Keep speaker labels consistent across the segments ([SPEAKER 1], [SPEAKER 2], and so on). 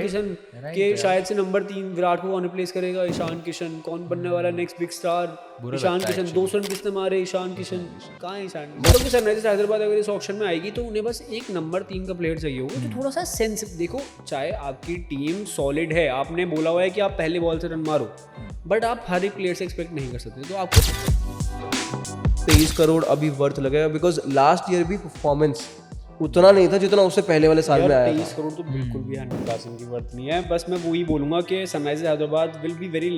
[SPEAKER 1] किशन के शायद से नंबर 3 विराट को कौन रिप्लेस करेगा, ईशान किशन। कौन बनने वाला next big star, Ishan Kishan. 200 run किसने मारे, ईशान किशन। कहाँ है ईशान? मतलब कि सनराइजर्स हैदराबाद अगर इस ऑक्शन में आएगी तो उन्हें बस एक नंबर 3 का प्लेयर चाहिए होगा जो थोड़ा सा सेंस। देखो, चाहे आपकी टीम सॉलिड है, आपने बोला हुआ है कि आप पहले बॉल से रन मारो, बट आप हर एक प्लेयर से एक्सपेक्ट नहीं कर सकते। तो आपको
[SPEAKER 2] 23 करोड़ अभी वर्थ लगेगा, बिकॉज लास्ट ईयर भी परफॉर्मेंस उतना नहीं था जितना उससे पहले वाले साल में आया
[SPEAKER 1] 23 करोड़ तो बिल्कुल भी 100% की वर्थ नहीं है। बस मैं वही बोलूँगा कि Sunrisers Hyderabad will be very.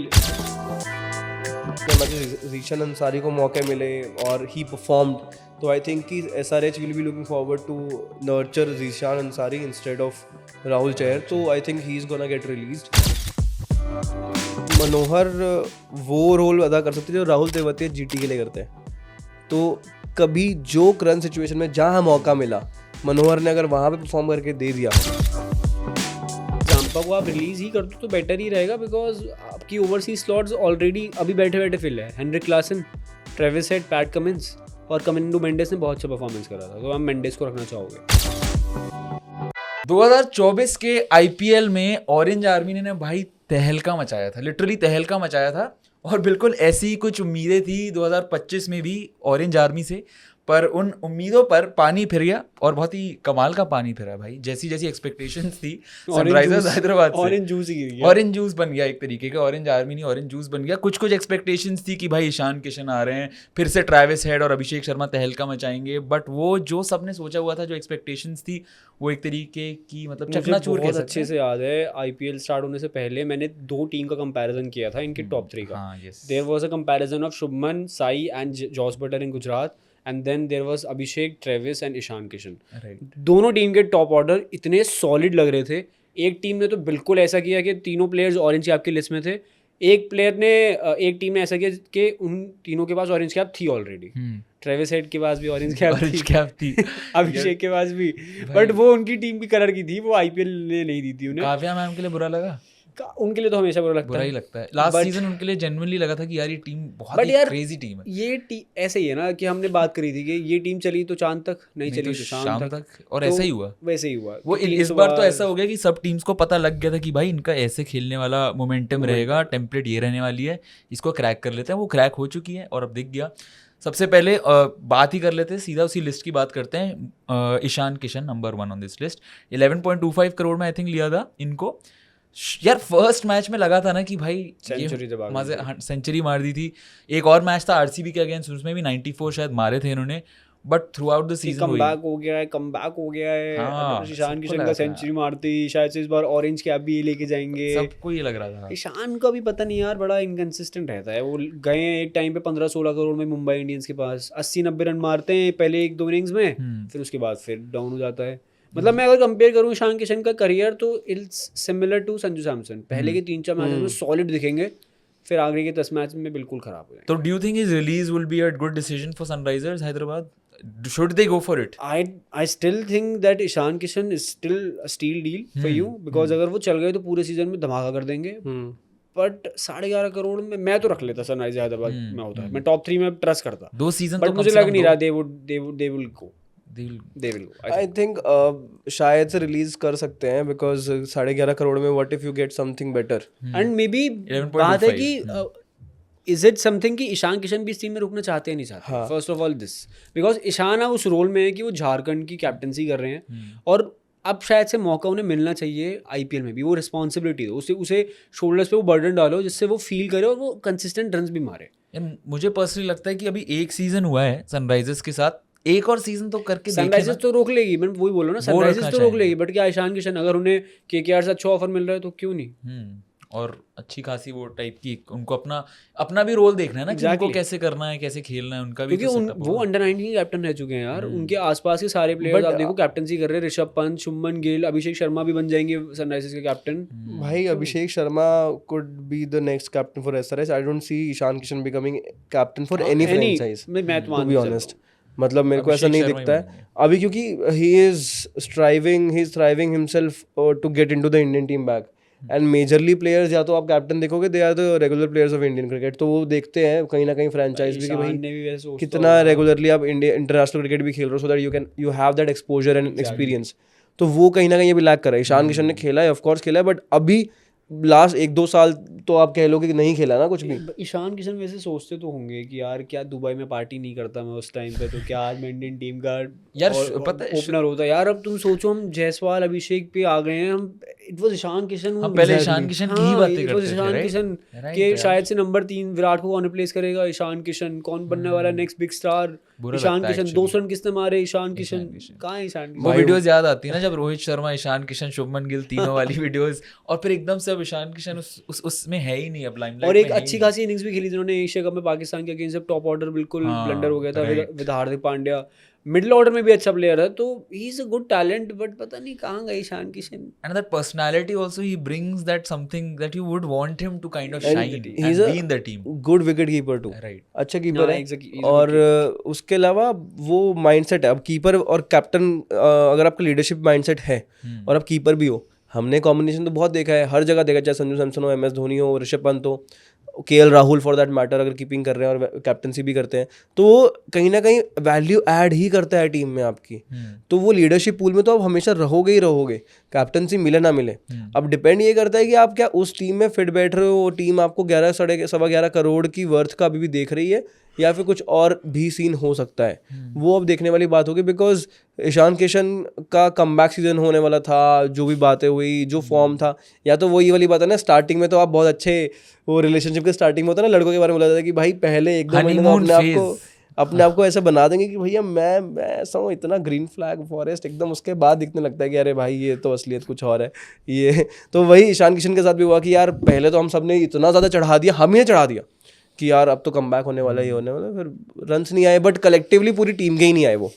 [SPEAKER 2] Zeeshan Ansari को मौके मिले और ही परफॉर्म्ड, तो आई थिंक कि SRH will be looking forward to nurture Zeeshan Ansari instead of Rahul Chahar. तो I think he is gonna get released. Manohar वो रोल अदा कर सकते हैं जो राहुल तेवतिया GT के लिए करते हैं। तो कभी जो करंट सिचुएशन में जहाँ मौका मिला, मनोहर ने अगर वहाँ पे परफॉर्म करके दे दिया,
[SPEAKER 1] जाम्पा को आप रिलीज ही कर दो तो बेटर ही रहेगा, बिकॉज आपकी ओवरसीज स्लॉट्स ऑलरेडी अभी बैठे बैठे फिल है। Heinrich Klaasen, Travis Head, Pat Cummins और कमिंडो मेंडेस ने बहुत अच्छा परफॉर्मेंस करा था, तो आप मेंडेस को रखना चाहोगे।
[SPEAKER 3] 2024 के IPL में ऑरेंज आर्मी ने भाई तहलका मचाया था, लिटरली तहलका मचाया था। और बिल्कुल ऐसी ही कुछ उम्मीदें थी 2025 में भी ऑरेंज आर्मी से, पर उन उम्मीदों पर पानी फिर गया और बहुत ही कमाल का पानी फिरा भाई। जैसी जैसी एक्सपेक्टेशंस थी सनराइजर्स हैदराबाद से,
[SPEAKER 1] ऑरेंज जूस ही गिर गया।
[SPEAKER 3] ऑरेंज जूस बन गया एक तरीके का, ऑरेंज आर्मी नहीं ऑरेंज जूस बन गया। कुछ एक्सपेक्टेशंस थी कि भाई ईशान किशन आ रहे हैं, फिर से ट्रेविस हेड और अभिषेक शर्मा तहलका मचाएंगे, बट वो जो सबने सोचा हुआ था, जो एक्सपेक्टेशंस थी, वो एक तरीके की मतलब चकनाचूर।
[SPEAKER 1] बहुत अच्छे से याद है IPL स्टार्ट होने से पहले मैंने 2 टीम का कंपैरिजन किया था, इनके टॉप 3 का। There was a comparison of Shubman, Sai and Jos Buttler in Gujarat, and then there was Abhishek, Travis and Ishan Kishan. दोनों टीम के टॉप ऑर्डर इतने सॉलिड लग रहे थे। एक टीम ने तो बिल्कुल ऐसा किया कि तीनों प्लेयर्स ऑरेंज कैप की लिस्ट में थे। एक टीम ने ऐसा किया कि उन तीनों के पास ऑरेंज कैप थी ऑलरेडी। ट्रेविस हेड के पास भी ऑरेंज कैप थी अभिषेक के पास भी, बट वो उनकी टीम की कलर की थी, वो IPL ने नहीं दी थी उन्हें।
[SPEAKER 3] काव्या मैम के लिए बुरा लगा,
[SPEAKER 1] उनके लिए तो हमेशा बुरा
[SPEAKER 3] ही लगता है। लास्ट सीजन उनके लिए जेन्युइनली लगा था कि यार ये टीम बहुत ही क्रेजी टीम है।
[SPEAKER 1] ये ऐसे ही है ना कि हमने बात करी थी कि ये टीम चली तो चांद तक, नहीं चली तो शाम तक,
[SPEAKER 3] और ऐसा ही हुआ,
[SPEAKER 1] वैसे ही हुआ।
[SPEAKER 3] वो इस बार तो ऐसा हो गया कि सब टीम्स को पता लग गया था कि भाई इनका ऐसे खेलने वाला मोमेंटम रहेगा, टेम्पलेट ये रहने वाली है, इसको क्रैक कर लेते हैं। वो क्रैक हो चुकी है और अब दिख गया। सबसे पहले बात ही कर लेते हैं, सीधा उसी लिस्ट की बात करते हैं। Ishan Kishan number 1 on this list, 11.25 crore में आई थिंक लिया था इनको। यार फर्स्ट मैच में लगा था ना कि भाई सेंचुरी मार दी थी। एक और मैच था RCB के अगेंस्ट, उसमें भी 94 शायद मारे थे इन्होंने, but through out the season
[SPEAKER 1] comeback हो गया है। हाँ, ईशान किशन का सेंचुरी मारती, शायद से इस बार ऑरेंज कैप भी लेके जाएंगे, सबको
[SPEAKER 3] ये लग रहा था।
[SPEAKER 1] ईशान का भी पता नहीं यार, बड़ा इनकंसिस्टेंट रहता है। वो गए हैं एक टाइम पे 15-16 करोड़ में मुंबई इंडियंस के पास, 80-90 रन मारते हैं पहले 1-2 इनिंग्स में, फिर उसके बाद फिर डाउन हो जाता है। मतलब मैं अगर कंपेयर करूँ ईशान किशन का करियर तो it's similar to Sanju Samson. पहले के 3-4 मैच में सॉलिड दिखेंगे, फिर आगे के 10 मैच में बिल्कुल खराब हो जाएंगे।
[SPEAKER 3] तो do you think his release will be a good decision for Sunrisers Hyderabad? Should they go for it?
[SPEAKER 1] I still think that Ishan Kishan is still a steal deal for you, because अगर वो चल गए तो पूरे सीजन में धमाका कर देंगे। बट 11.5 करोड़ में मैं तो रख लेता सनराइजर्स हैदराबाद में होता है। मैं टॉप 3 में ट्रस्ट करता
[SPEAKER 3] 2 सीजन,
[SPEAKER 1] बट मुझे लग नहीं रहा they will go.
[SPEAKER 2] I think शायद से रिलीज कर सकते हैं, बिकॉज 11.5 करोड़ में what if you get something better?
[SPEAKER 1] And maybe बात है कि इज इट समथिंग कि ईशान किशन भी इस टीम में रुकना चाहते हैं नहीं चाहते। First of all this, because Ishan अब उस रोल में है कि वो झारखंड की कैप्टनसी कर रहे हैं और अब शायद से मौका उन्हें मिलना चाहिए IPL में भी। वो रिस्पॉन्सिबिलिटी दो उसे शोल्डर्स पे वो बर्डन डालो जिससे वो फील करे और वो कंसिस्टेंट रन्स भी मारे।
[SPEAKER 3] मुझे पर्सनली लगता है कि अभी एक सीजन हुआ है सनराइजर्स के साथ, एक और सीजन तो करके
[SPEAKER 1] सनराइजर्स तो रोक लेगी। मैं वही बोल रहा हूँ ना, सनराइजर्स तो रोक लेगी, बट क्या ईशान किशन अगर उन्हें KKR से अच्छा ऑफर मिल रहा है तो क्यों नहीं।
[SPEAKER 3] और अच्छी खासी वो टाइप की उनको अपना भी रोल देखना है ना, कि उनको कैसे करना है, कैसे खेलना है, उनका भी
[SPEAKER 1] क्योंकि वो अंडर 19 कैप्टन रह चुके हैं यार। उनके आसपास के सारे प्लेयर्स आप देखो कैप्टनसी कर रहे हैं। ऋषभ पंत, शुभमन गिल, अभिषेक शर्मा भी बन जाएंगे सनराइजर्स के कैप्टन।
[SPEAKER 2] भाई Abhishek Sharma could be the next captain for SRH। I don't see Ishan Kishan becoming captain for any franchise, to be honest. मतलब मेरे को ऐसा नहीं दिखता है अभी, क्योंकि he is thriving himself to get into the Indian team back. And majorly players, या तो आप कैप्टन देखोगे, they are the regular players of Indian cricket, तो वो देखते हैं कहीं ना कहीं फ्रेंचाइज भी कि भाई कितना रेगुलरली आप इंटरनेशनल क्रिकेट भी खेल रहे हो, so that you have that exposure and experience. तो वो कहीं ना कहीं अभी लैक कर रहा है। ईशान किशन ने खेला है, ऑफकोर्स खेला है, बट अभी लास्ट 1-2 साल तो आप कह लो कि नहीं खेला ना कुछ भी।
[SPEAKER 1] ईशान किशन वैसे सोचते तो होंगे कि यार क्या दुबई में पार्टी नहीं करता मैं उस टाइम पे, तो क्या आज मैं इंडियन टीम का
[SPEAKER 3] यार पता है
[SPEAKER 1] ओपनर होता यार। अब तुम सोचो हम जायसवाल अभिषेक पे आ गए हैं, हम इट वाज ईशान किशन।
[SPEAKER 3] हम पहले ईशान किशन की ही बातें करते थे,
[SPEAKER 1] ईशान किशन के शायद से नंबर 3 विराट को कौन रिप्लेस करेगा, ईशान किशन। कौन बनने वाला next big star, Ishan Kishan. 200 run किसने मारे, ईशान किशन। कहाँ है ईशान किशन?
[SPEAKER 3] वो वीडियोस याद आती है ना जब रोहित शर्मा, ईशान किशन, शुभमन गिल तीनों वाली वीडियोस, और फिर एकदम से अब ईशान किशन उसमें है ही नहीं अब लाइमलाइट।
[SPEAKER 1] और एक अच्छी खासी इनिंग्स भी खेली जिन्होंने एशिया कप में पाकिस्तान के अगेंस्ट। टॉप ऑर्डर बिल्कुल ब्लंडर हो गया था with Hardik Pandya. Middle order में भी अच्छा प्लेयर है, तो he is a good talent, but पता नहीं कहाँ गए Ishan Kishan.
[SPEAKER 3] And that personality also, he brings that something that you would want him to kind of shine and be in the team.
[SPEAKER 2] Good wicket keeper too,
[SPEAKER 3] right,
[SPEAKER 2] अच्छा keeper है। और उसके अलावा वो माइंडसेट है, अब कीपर और कैप्टन अगर आपका लीडरशिप माइंडसेट है और आप कीपर भी हो, हमने कॉम्बिनेशन तो बहुत देखा है, हर जगह देखा, चाहे संजू सैमसन हो, MS धोनी हो, ऋषभ पंत हो, KL Rahul for that matter, अगर कीपिंग कर रहे हैं और कैप्टनसी भी करते हैं, तो वो कहीं ना कहीं वैल्यू ऐड ही करता है टीम में आपकी। तो वो लीडरशिप पूल में तो आप हमेशा रहोगे ही रहोगे, कैप्टनसी मिले ना मिले। अब डिपेंड ये करता है कि आप क्या उस टीम में फिट बैठ रहे हो, टीम आपको 11-11.25 करोड़ की वर्थ का अभी भी देख रही है, या फिर कुछ और भी सीन हो सकता है। वो अब देखने वाली बात होगी, बिकॉज ईशान किशन का कमबैक सीजन होने वाला था, जो भी बातें हुई, जो फॉर्म था, या तो वो ये वाली बात है ना, स्टार्टिंग में तो आप बहुत अच्छे, वो रिलेशनशिप के स्टार्टिंग में होता है ना, लड़कों के बारे में बोला जाता है कि भाई पहले 1-2 महीने में अपने आप को ऐसा बना देंगे कि भैया मैं ऐसा हूँ, इतना ग्रीन फ्लैग फॉरेस्ट एकदम, उसके बाद दिखने लगता है कि अरे भाई ये तो असलियत कुछ और है ये। तो वही ईशान किशन के साथ भी हुआ कि यार पहले तो हम सब ने इतना ज़्यादा चढ़ा दिया, हम ही ने चढ़ा दिया कि यार अब तो कमबैक होने वाला ही होने वाला, फिर रन्स नहीं आए, बट कलेक्टिवली पूरी टीम के ही नहीं आए वो,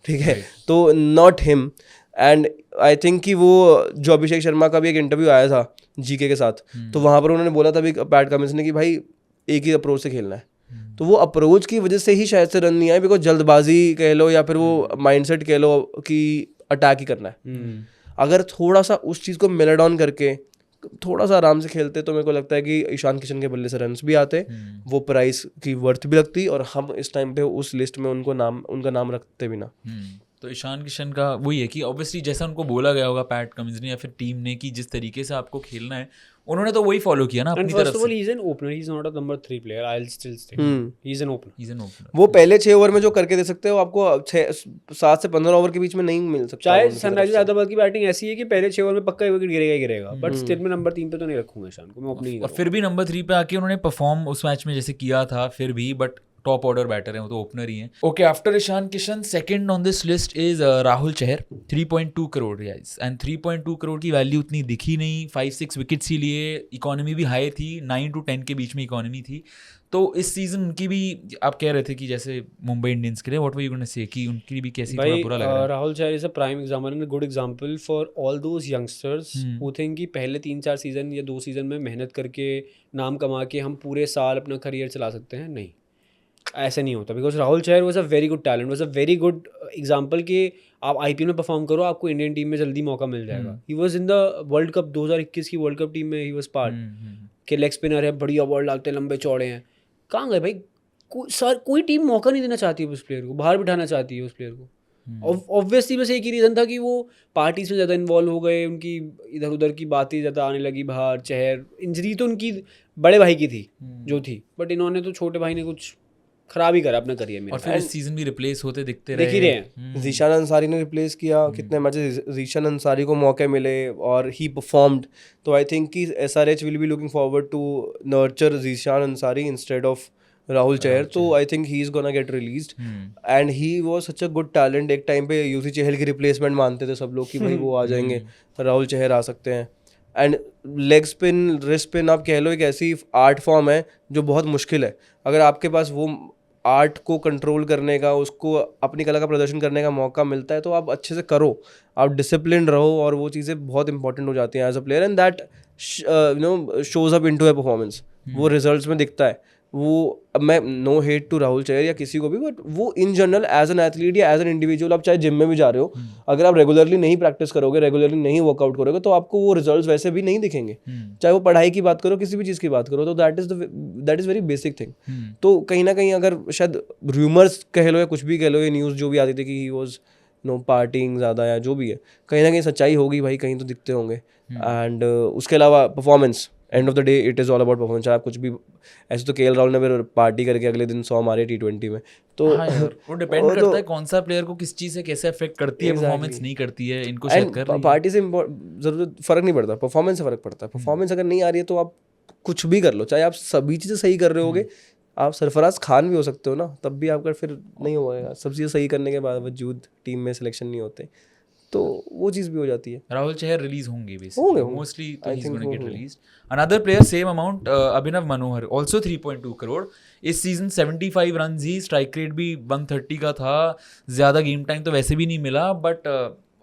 [SPEAKER 2] ठीक है, तो not him. And I think कि वो जो अभिषेक शर्मा का भी एक इंटरव्यू आया था GK के साथ, तो वहाँ पर उन्होंने बोला था भी पैट कमिंस ने कि भाई एक ही अप्रोच से खेलना है, तो वो अप्रोच की वजह से ही शायद से रन नहीं आए, बिकॉज जल्दबाजी कह लो या फिर वो माइंडसेट कह लो कि अटैक ही करना है। अगर थोड़ा सा उस चीज़ को मेल डाउन करके थोड़ा सा आराम से खेलते, तो मेरे को लगता है कि ईशान किशन के बल्ले से रन्स भी आते, वो प्राइस की वर्थ भी लगती, और हम इस टाइम पे उस लिस्ट में उनका नाम रखते भी ना।
[SPEAKER 3] तो ईशान किशन का वही है कि ऑब्वियसली जैसा उनको बोला गया होगा पैट कमिंस ने या फिर टीम ने कि जिस तरीके से आपको खेलना है, उन्होंने तो वही फॉलो किया ना अपनी तरफ से।
[SPEAKER 1] First of all he is an opener, he is not a number 3 player, I will still say he is an opener.
[SPEAKER 2] वो पहले 6 ओवर में जो करके दे सकते हो, आपको 7 से 15 ओवर के बीच में नहीं मिल सकता।
[SPEAKER 1] चाहे सनराइजर्स हैदराबाद की बैटिंग ऐसी है कि पहले 6 ओवर में पक्का विकेट गिरेगा ही गिरेगा, बट स्टिल में नंबर 3 पे तो नहीं रखूंगा ईशान को, मैं ओपनिंग।
[SPEAKER 3] और फिर भी नंबर 3 पे आके उन्होंने परफॉर्म उस मैच में जैसे किया था, फिर भी बट टॉप ऑर्डर बैटर है, वो तो ओपनर ही है। Okay, after Ishan Kishan second on this list is Rahul Chahar, 3.2 crore guys, and 3.2 crore की वैल्यू उतनी दिखी नहीं, 5-6 विकेट्स ही लिए, इकोनॉमी भी हाई थी, 9 to 10 के बीच में इकोनॉमी थी। तो इस सीजन उनकी भी आप कह रहे थे कि जैसे मुंबई इंडियंस के लिए, what were you gonna say कि उनकी भी कैसी थोड़ा बुरा लग रहा है?
[SPEAKER 1] Rahul Chahar is a prime example and a good example for all those youngsters who think कि पहले 3-4 सीजन या 2 सीजन में मेहनत करके नाम कमा के हम पूरे साल अपना करियर चला सकते हैं। नहीं, ऐसे नहीं होता, because Rahul Chahar was a very good talent, was a very good example कि आप IPL में परफॉर्म करो, आपको इंडियन टीम में जल्दी मौका मिल जाएगा। He was in the world cup 2021 की वर्ल्ड कप टीम में, ही वॉज पार्ट के लेग स्पिनर है, बढ़िया बॉल डालते हैं, लंबे चौड़े हैं। कहाँ गए भाई? कोई टीम मौका नहीं देना चाहती है उस प्लेयर को, बाहर बिठाना चाहती है उस प्लेयर को। ऑब्वियसली बस एक ही रीज़न था कि वो पार्टीज में ज़्यादा इन्वॉल्व हो गए, उनकी इधर उधर की बातें ज़्यादा आने लगी बाहर। चहर इंजरी तो उनकी बड़े भाई की थी जो थी, बट इन्होंने तो छोटे भाई ने कुछ खराब ही करा अपना करियर में।
[SPEAKER 3] और फिर इस सीजन भी रिप्लेस होते दिखते
[SPEAKER 1] देख ही रहे हैं।
[SPEAKER 2] ज़ीशान अंसारी ने रिप्लेस किया, कितने मैचेस ज़ीशान अंसारी को मौके मिले और ही परफॉर्म्ड। तो आई थिंक कि SRH will be looking forward to nurture Zeeshan Ansari instead of Rahul Chahar. तो I think he is gonna get released, and he was such a good talent. एक टाइम पे यूसी चहल की रिप्लेसमेंट मानते थे सब लोग कि भाई वो आ जाएंगे, राहुल चहर आ सकते हैं। And leg spin, wrist spin आप कह लो, एक ऐसी आर्ट फॉर्म है जो बहुत मुश्किल है। अगर आपके पास वो आर्ट को कंट्रोल करने का, उसको अपनी कला का प्रदर्शन करने का मौका मिलता है, तो आप अच्छे से करो, आप डिसिप्लिन रहो, और वो चीज़ें बहुत इंपॉर्टेंट हो जाती हैं as a player, and that shows up into a performance. वो रिजल्ट्स में दिखता है। वो अब मैं no hate to Rahul Chahar या किसी को भी, बट वो in general as an athlete या एज एन इंडिविजुअल, आप चाहे जिम में भी जा रहे हो, अगर आप रेगुलरली नहीं प्रैक्टिस करोगे, रेगुलरली नहीं वर्कआउट करोगे, तो आपको वो रिजल्ट्स वैसे भी नहीं दिखेंगे। चाहे वो पढ़ाई की बात करो, किसी भी चीज़ की बात करो, तो that is very basic thing. तो कहीं ना कहीं अगर शायद रूमर्स कह लो या कुछ भी कह लो, ये न्यूज़ जो भी आती थी कि ही वॉज नो पार्टिंग ज़्यादा या जो भी है, कहीं ना कहीं सच्चाई होगी भाई, कहीं तो दिखते होंगे। एंड उसके अलावा performance, end of the day it is all about performance. आप कुछ भी ऐसे तो KL राहुल ने फिर पार्टी करके अगले दिन 100 मारे T20 में, तो
[SPEAKER 3] हाँ यार, वो डिपेंड करता है कौन सा प्लेयर को किस चीज़ से कैसे अफेक्ट करती है, परफॉर्मेंस नहीं करती है, इनको शायद कर रही है।
[SPEAKER 2] पार्टी से जरूरत फ़र्क नहीं पड़ता, परफॉर्मेंस से फ़र्क पड़ता है। परफॉर्मेंस अगर नहीं आ रही है तो आप कुछ भी कर लो, चाहे आप सभी चीज़ें सही कर रहे होगे, आप सरफराज खान भी हो सकते हो ना, तब भी आपका फिर नहीं होगा। सब चीज़ें सही करने के बावजूद टीम में सिलेक्शन नहीं होते, तो वो चीज़ भी हो जाती है।
[SPEAKER 3] राहुल चहर रिलीज होंगे
[SPEAKER 2] होंगे
[SPEAKER 3] मोस्टली, तो he is gonna get released. Another player same amount, Abhinav Manohar, also 3.2 crore. इस सीजन 75 रन ही, स्ट्राइक रेट भी 130 का था, ज़्यादा गेम टाइम तो वैसे भी नहीं मिला, बट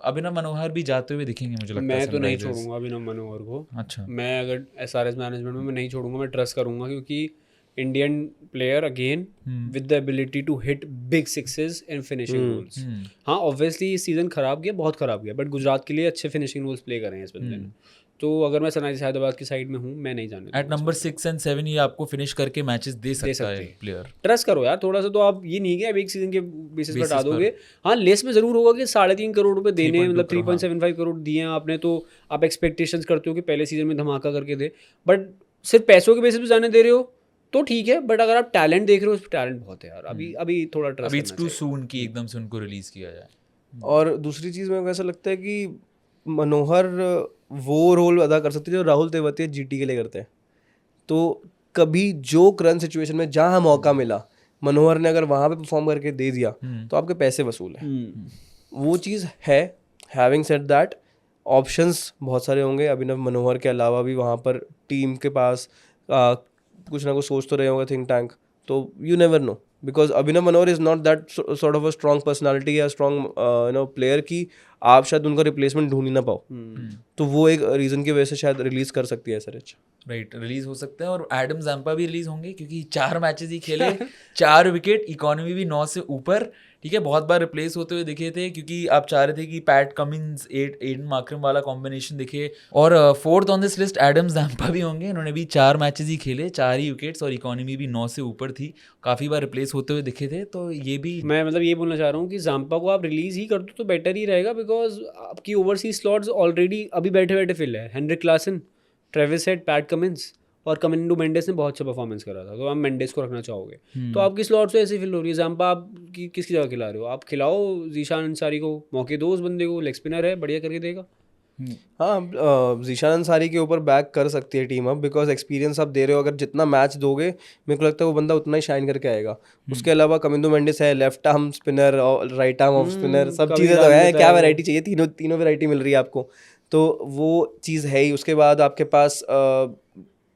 [SPEAKER 3] अभिनव मनोहर भी जाते हुए दिखेंगे मुझे लगता है।
[SPEAKER 1] मैं तो नहीं छोड़ूंगा अभिनव मनोहर को।
[SPEAKER 3] अच्छा,
[SPEAKER 1] मैं अगर SRS मैनेजमेंट में मैं नहीं छोड़ूंगा, मैं ट्रस्ट करूंगा, क्योंकि Indian player again with the ability to hit big sixes in finishing roles. हाँ ऑब्वियसली इस सीजन खराब गया, बहुत खराब गया, बट गुजरात के लिए अच्छे फिनिशिंग रोल्स प्ले करे हैं इस बंदे ने। तो अगर मैं सनराइजर्स हैदराबाद की साइड में हूँ, मैं नहीं जाने
[SPEAKER 3] एट नंबर 6 and 7 ये आपको फिनिश करके मैचेस दे सकता है प्लेयर।
[SPEAKER 1] ट्रस्ट करो यार थोड़ा सा, तो आप ये नहीं कि अब एक सीजन के बेसिस पर हटा दोगे। हाँ लेस में जरूर होगा कि 3.5 करोड़ रुपए देने, मतलब 3.75 करोड़ दिए हैं आपने, तो आप एक्सपेक्टेशंस करते हो कि पहले सीजन में धमाका करके दे, बट सिर्फ पैसों के बेसिस पे जाने दे रहे हो तो ठीक है, बट अगर आप टैलेंट देख रहे हो, उस पर टैलेंट बहुत है यार। अभी थोड़ा ट्रस्ट,
[SPEAKER 3] अभी इट्स टू सून कि एकदम से उनको रिलीज किया जाए।
[SPEAKER 2] और दूसरी चीज़ मेरे को ऐसा लगता है कि मनोहर वो रोल अदा कर सकते हैं जो राहुल तेवतिया GT के लिए करते हैं। तो कभी जो करंट सिचुएशन में जहाँ मौका मिला, मनोहर ने अगर वहाँ पे परफॉर्म करके दे दिया तो आपके पैसे वसूल है। वो चीज़ है। हैविंग सेड दैट, ऑप्शंस बहुत सारे होंगे अभिनव मनोहर के अलावा भी वहाँ पर टीम के पास कुछ ना कुछ सोच तो रहे होंगे थिंक टैंक, तो you never know, because Abhinav Manohar is not that sort of a strong personality या स्ट्रॉन्ग प्लेयर की आप शायद उनका रिप्लेसमेंट ढूंढ ही ना पाओ। तो वो एक रीज़न की वजह से शायद रिलीज़ कर सकती है SRH।
[SPEAKER 3] राइट, रिलीज हो सकते हैं। और एडम जैम्पा भी रिलीज होंगे क्योंकि 4 मैचेस ही खेले, 4 विकेट, इकोनॉमी भी 9 से ऊपर। ठीक है, बहुत बार रिप्लेस होते हुए दिखे थे, क्योंकि आप चाह रहे थे कि पैट कमिंस एडन मार्करम वाला कॉम्बिनेशन दिखे। और 4th on this list Adam Zampa भी होंगे। इन्होंने भी 4 मैचेस ही खेले, 4 ही विकेट्स, और इकोनॉमी भी 9 से ऊपर थी। काफ़ी बार रिप्लेस होते हुए दिखे थे, तो ये भी
[SPEAKER 1] मैं मतलब ये बोलना चाह रहा हूँ कि जैम्पा को आप रिलीज ही कर दो तो बेटर ही रहेगा, बिकॉज आपकी ओवरसीज स्लॉट्स ऑलरेडी अभी बैठे बैठे फिल है। Heinrich Klaasen, Travis Head, Pat Cummins और कमिंडो मेंडेस ने बहुत अच्छा परफॉर्मेंस करा था, तो आप मेंडेस को रखना चाहोगे तो आपकी स्लॉट्स तो ऐसे फिल हो रही है। जैम्पा आप किसकी जगह खिला रहे हो? आप खिलाओ जीशान अंसारी को, मौके दो उस बंदे को, लेग स्पिनर है, बढ़िया करके देगा।
[SPEAKER 2] हाँ, जीशान अंसारी के ऊपर बैक कर सकती है टीम अब, बिकॉज एक्सपीरियंस आप दे रहे हो। अगर जितना मैच दोगे मेरे को लगता है वो बंदा उतना ही शाइन करके आएगा। उसके अलावा कमिंदो मेंडिस है, लेफ्ट आर्म स्पिनर और राइट आर्म ऑफ स्पिनर, सब चीज़ें तो है। क्या वैरायटी चाहिए, तीनों वैरायटी मिल रही है आपको, तो वो चीज़ है ही। उसके बाद आपके पास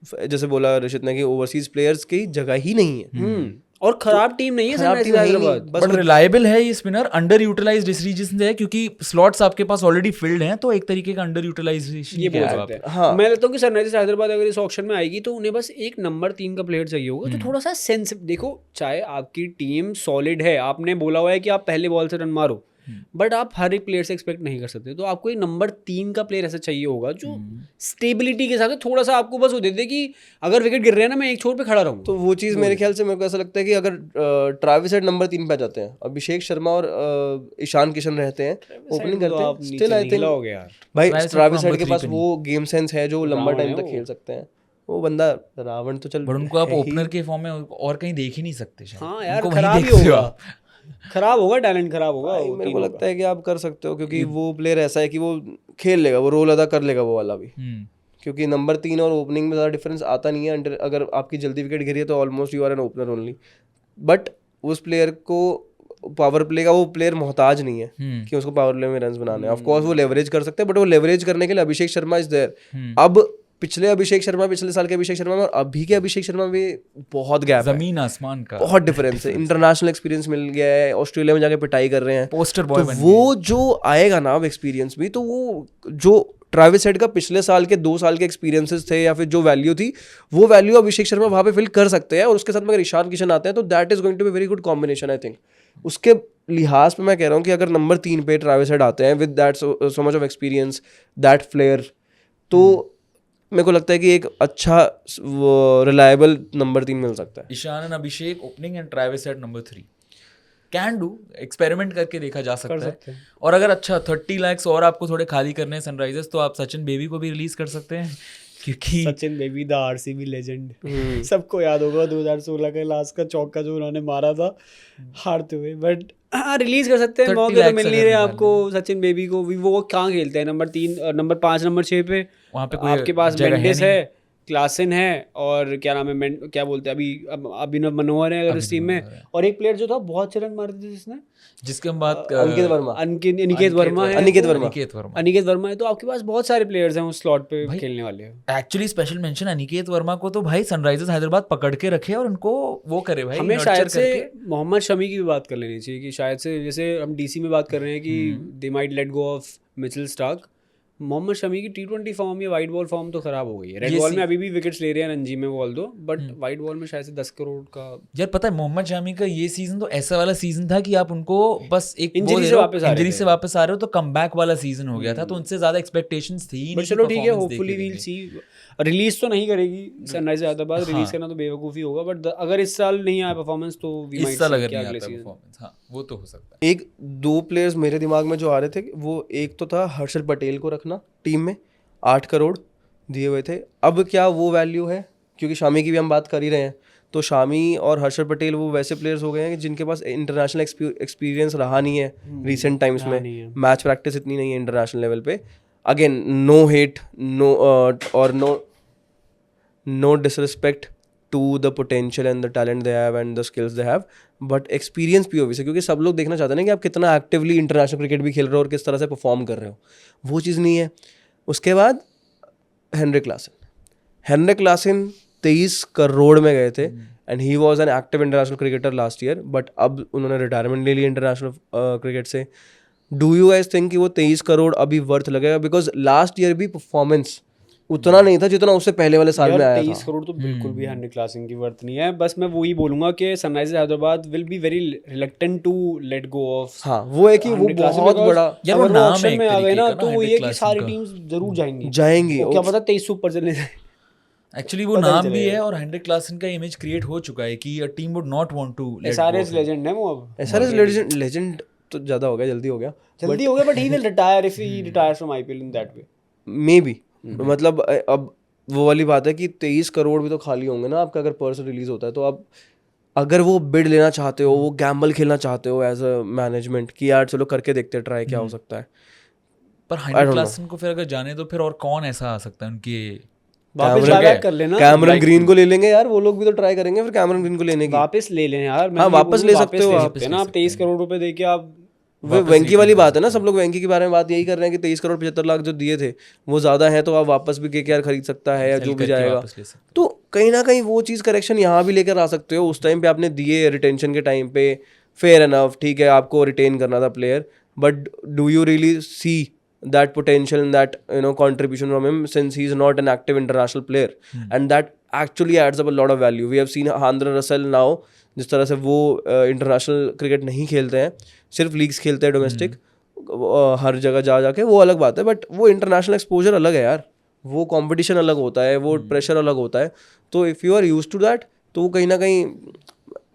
[SPEAKER 2] जैसे बोला ऋषित ने कि ओवरसीज प्लेयर्स की जगह ही नहीं है,
[SPEAKER 1] और खराब टीम नहीं है सनराइजर्स हैदराबाद,
[SPEAKER 3] बट रिलायबल है ये स्पिनर। अंडर यूटिलाइज्ड इस रीजन से है क्योंकि स्लॉट्स आपके पास ऑलरेडी फिल्ड हैं, तो एक तरीके का अंडर यूटिलाइजेशन
[SPEAKER 1] ये बोल सकते हैं। हाँ, मैं लगता हूँ कि सनराइजर्स हैदराबाद अगर इस ऑक्शन में आएगी तो उन्हें बस एक नंबर 3 का प्लेयर चाहिए होगा जो थोड़ा सा सेंस। देखो, चाहे आपकी टीम सॉलिड है, आपने बोला हुआ है कि आप पहले बॉल से रन मारो, बट आप हर एक प्लेयर से एक्सपेक्ट नहीं कर सकते, तो आपको एक नंबर 3 का प्लेयर ऐसा चाहिए होगा जो स्टेबिलिटी के साथ थोड़ा सा आपको बस वो दे दे कि अगर विकेट गिर रहे हैं ना, मैं एक छोर पे खड़ा रहूँ।
[SPEAKER 2] तो वो चीज़ मेरे ख्याल से मेरे को ऐसा लगता है कि अगर ट्रेविस हेड नंबर 3 पे आ जाते हैं, अभिषेक शर्मा और ईशान किशन रहते हैं ओपनिंग करते हैं, स्टिल आई थिंक भाई ट्रेविस हेड के पास वो गेम सेंस है जो लंबा टाइम तक खेल सकते हैं। वो बंदा रावण तो चल,
[SPEAKER 3] बट उनको आप ओपनर के फॉर्म में और कहीं देख ही नहीं सकते।
[SPEAKER 1] हाँ यार, खराब ही होगा, खराब होगा, टैलेंट खराब होगा।
[SPEAKER 2] मेरे को लगता है कि आप कर सकते हो, क्योंकि वो प्लेयर ऐसा है कि वो खेल लेगा, वो रोल अदा कर लेगा वो वाला भी। क्योंकि नंबर 3 और ओपनिंग में ज़्यादा डिफरेंस आता नहीं है। अगर आपकी जल्दी विकेट गिरी है तो almost you are an opener only, but उस प्लेयर को पावर प्ले का वो प्लेयर मोहताज नहीं है कि उसको पावर प्ले में रन बनाने। ऑफ कोर्स वो लेवरेज कर सकते हैं, बट वो लेवरेज करने के लिए अभिषेक शर्मा इज देयर। अब पिछले साल के अभिषेक शर्मा में और अभी के अभिषेक शर्मा में बहुत गैप है,
[SPEAKER 3] जमीन आसमान का
[SPEAKER 2] बहुत डिफरेंस है। इंटरनेशनल एक्सपीरियंस मिल गया है, ऑस्ट्रेलिया में जाके पिटाई कर रहे हैं,
[SPEAKER 3] पोस्टर बॉय
[SPEAKER 2] तो वो जो आएगा ना अब एक्सपीरियंस भी, तो वो जो ट्रेविस हेड का पिछले साल के 2 साल के एक्सपीरियंसेस थे या फिर जो वैल्यू थी, वो वैल्यू अभिषेक शर्मा वहाँ पे फिल कर सकते हैं। और उसके साथ में अगर ईशान किशन आते हैं तो that is going to be very good combination I think. उसके लिहाज पे मैं कह रहा हूँ कि अगर नंबर 3 पे ट्रेविस हेड आते हैं with that so much of experience, that flair, तो मेरे को लगता है कि एक अच्छा रिलायबल नंबर 3 मिल सकता है।
[SPEAKER 3] Ishan and Abhishek opening and Travis Head number 3। Can do, experiment करके देखा जा सकता है। और अगर अच्छा 30 lakhs और आपको थोड़े खाली करने हैं सनराइजर्स, तो आप सचिन बेबी को भी रिलीज कर सकते हैं, क्योंकि
[SPEAKER 1] Sachin baby the RCB legend सबको याद होगा 2016 के लास्ट का चौका जो उन्होंने मारा था हारते हुए, बट हाँ रिलीज कर सकते हैं, मौके तो मिल नहीं रहे आपको सचिन बेबी को भी। वो कहाँ खेलते हैं नंबर 3, नंबर 5, नंबर 6 पे,
[SPEAKER 3] वहाँ पे कोई
[SPEAKER 1] आपके पास मेंडिस है, क्लासन है, और क्या नाम है, क्या बोलते हैं अभी, अभिनव मनोहर है अगर इस टीम में, और एक प्लेयर जो था बहुत अच्छे रन मारे थे जिसने,
[SPEAKER 3] जिसकी हम बात
[SPEAKER 2] अंकित वर्मा,
[SPEAKER 1] अनिकेत वर्मा है, अनिकेत वर्मा है। तो आपके पास बहुत सारे प्लेयर्स हैं उस स्लॉट पे खेलने वाले।
[SPEAKER 3] Actually special mention Aniket Verma को तो भाई सनराइजर्स हैदराबाद पकड़ के रखे और उनको वो करे भाई।
[SPEAKER 1] हमें शायद से मोहम्मद शमी की भी बात कर लेनी चाहिए कि शायद से जैसे हम डीसी में बात कर रहे हैं कि they might let go of Mitchell Starc, Mohammed Shami की T20 फॉर्म या वाइट बॉल फॉर्म तो खराब हो गई है। रेड बॉल में अभी भी विकेट्स ले रहे हैं रणजी में बॉल दो, बट वाइट बॉल में शायद से 10 करोड़ का।
[SPEAKER 3] यार पता है मोहम्मद शमी का ये सीजन तो ऐसा वाला सीजन था कि आप उनको बस एक
[SPEAKER 1] इंजरी से
[SPEAKER 3] वापस आ रहे हो, तो कमबैक वाला सीजन हो गया था, तो उनसे ज्यादा एक्सपेक्टेशंस थी नहीं।
[SPEAKER 1] चलो ठीक है, होपफुली वील सी। रिलीज तो नहीं करेगी सनराइजर्स हैदराबाद, रिलीज करना तो बेवकूफ़ी होगा, बट अगर इस साल नहीं आया परफॉर्मेंस तो
[SPEAKER 3] इस साल अगर नहीं आता परफॉर्मेंस, हाँ वो तो हो सकता है।
[SPEAKER 2] 1-2 प्लेयर्स मेरे दिमाग में जो आ रहे थे, वो एक तो था हर्षल पटेल को रखना टीम में, 8 करोड़ दिए हुए थे। अब क्या वो वैल्यू है, क्योंकि शामी की भी हम बात कर ही रहे हैं, तो शामी और हर्षल पटेल वो वैसे प्लेयर्स हो गए हैं जिनके पास इंटरनेशनल एक्सपीरियंस रहा नहीं है रिसेंट टाइम्स में, मैच प्रैक्टिस इतनी नहीं है इंटरनेशनल लेवल पे। अगेन नो हेट, नो और no disrespect to the potential and the talent they have and the skills they have, but experience POV से, क्योंकि सब लोग देखना चाहते हैं कि आप कितना एक्टिवली इंटरनेशनल क्रिकेट भी खेल रहे हो और किस तरह से परफॉर्म कर रहे हो, वो चीज़ नहीं है। उसके बाद हेनरिक क्लासन 23 करोड़ में गए थे and he was an active international cricketer last year, but अब उन्होंने रिटायरमेंट ले ली इंटरनेशनल क्रिकेट से। डू यू गाइस थिंक कि वो 23 करोड़ अभी वर्थ लगेगा? बिकॉज लास्ट ईयर भी परफॉर्मेंस उतना नहीं था जितना उससे पहले वाले साल में आया था।
[SPEAKER 1] 23 करोड़ तो बिल्कुल भी हेनरिक क्लासन की वर्थ नहीं है। बस मैं वही बोलूंगा कि Sunrisers Hyderabad will be very reluctant to let go of.
[SPEAKER 2] हाँ वो है कि वो बहुत बड़ा,
[SPEAKER 3] यार वो नाम है
[SPEAKER 1] में आ गए ना, तो वो ये कि सारी टीम्स जरूर जाएंगी, क्या पता 23 ऊपर चले जाए।
[SPEAKER 3] एक्चुअली वो नाम भी है और हेनरिक क्लासन का इमेज क्रिएट हो चुका है कि a team would not want to let go.
[SPEAKER 1] SRH legend है वो। अब
[SPEAKER 2] एसआरएच लेजेंड तो ज्यादा हो गया, जल्दी हो गया,
[SPEAKER 1] but he will retire if he retires from IPL in that way
[SPEAKER 2] may be. मतलब अब वो वाली बात है कि 23 करोड़ भी तो खाली होंगे ना आपका अगर पर्स रिलीज होता है, तो आप अगर वो बिड लेना चाहते हो, वो गैम्बल खेलना चाहते हो एज अ मैनेजमेंट कि यार चलो करके देखते हैं ट्राई क्या हो सकता है।
[SPEAKER 3] पर हेनरिक क्लासन को फिर अगर जाने तो फिर और कौन ऐसा आ सकता है उनके
[SPEAKER 1] वापस बैक कर लेना,
[SPEAKER 2] कैमरन ग्रीन को ले लेंगे यार, वो लोग भी तो ट्राई करेंगे फिर कैमरन ग्रीन को लेने की।
[SPEAKER 1] वापस ले लें यार,
[SPEAKER 2] हाँ वापस ले सकते हो आप
[SPEAKER 1] ना, आप 23 करोड़ रुपए देके आप
[SPEAKER 2] वेंकी वाली बात है ना, सब लोग वेंकी के बारे में बात यही कर रहे हैं कि 23 करोड़ 75 लाख जो दिए थे वो ज़्यादा है, तो आप वापस भी केकेआर खरीद सकता है या जो भी जाएगा, तो कहीं ना कहीं वो चीज़ करेक्शन यहाँ भी लेकर आ सकते हो। उस टाइम पे आपने दिए रिटेंशन के टाइम पे, फेयर एनफ, ठीक है आपको रिटेन करना था player, but do you really see that potential and that contribution from him, since he is not an active international player and that actually adds up a lot of value. We have seen Andre Russell now, जिस तरह से वो international cricket नहीं खेलते हैं, सिर्फ leagues खेलते हैं डोमेस्टिक, हर जगह जा जाके, वो अलग बात है, बट वो इंटरनेशनल एक्सपोजर अलग है यार, वो कंपटीशन अलग होता है, वो प्रेशर अलग होता है, तो if you are used to that तो वो कहीं ना कहीं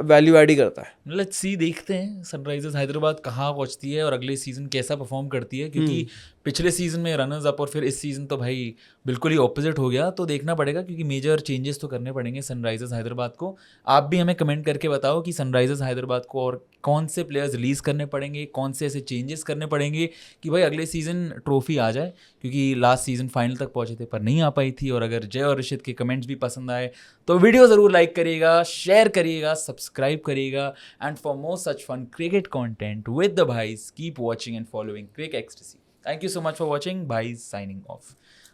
[SPEAKER 2] वैल्यू ऐड ही करता है।
[SPEAKER 3] लेट्स सी, देखते हैं सनराइजर्स हैदराबाद कहाँ पहुँचती है और अगले सीजन कैसा परफॉर्म करती है, क्योंकि पिछले सीजन में रनर्स अप और फिर इस सीजन तो भाई बिल्कुल ही ऑपोजिट हो गया, तो देखना पड़ेगा क्योंकि मेजर चेंजेस तो करने पड़ेंगे सनराइजर्स हैदराबाद को। आप भी हमें कमेंट करके बताओ कि सनराइजर्स हैदराबाद को और कौन से प्लेयर्स रिलीज़ करने पड़ेंगे, कौन से ऐसे चेंजेस करने पड़ेंगे कि भाई अगले सीजन ट्रॉफी आ जाए, क्योंकि लास्ट सीजन फाइनल तक पहुँचे थे पर नहीं आ पाई थी। और अगर जय और ऋषित के कमेंट्स भी पसंद आए तो वीडियो ज़रूर लाइक करिएगा, शेयर करिएगा, सब्सक्राइब करिएगा, and for more such fun cricket content with the bhais, keep watching and following Cricket Ecstasy. Thank you so much for watching. Bhais signing off.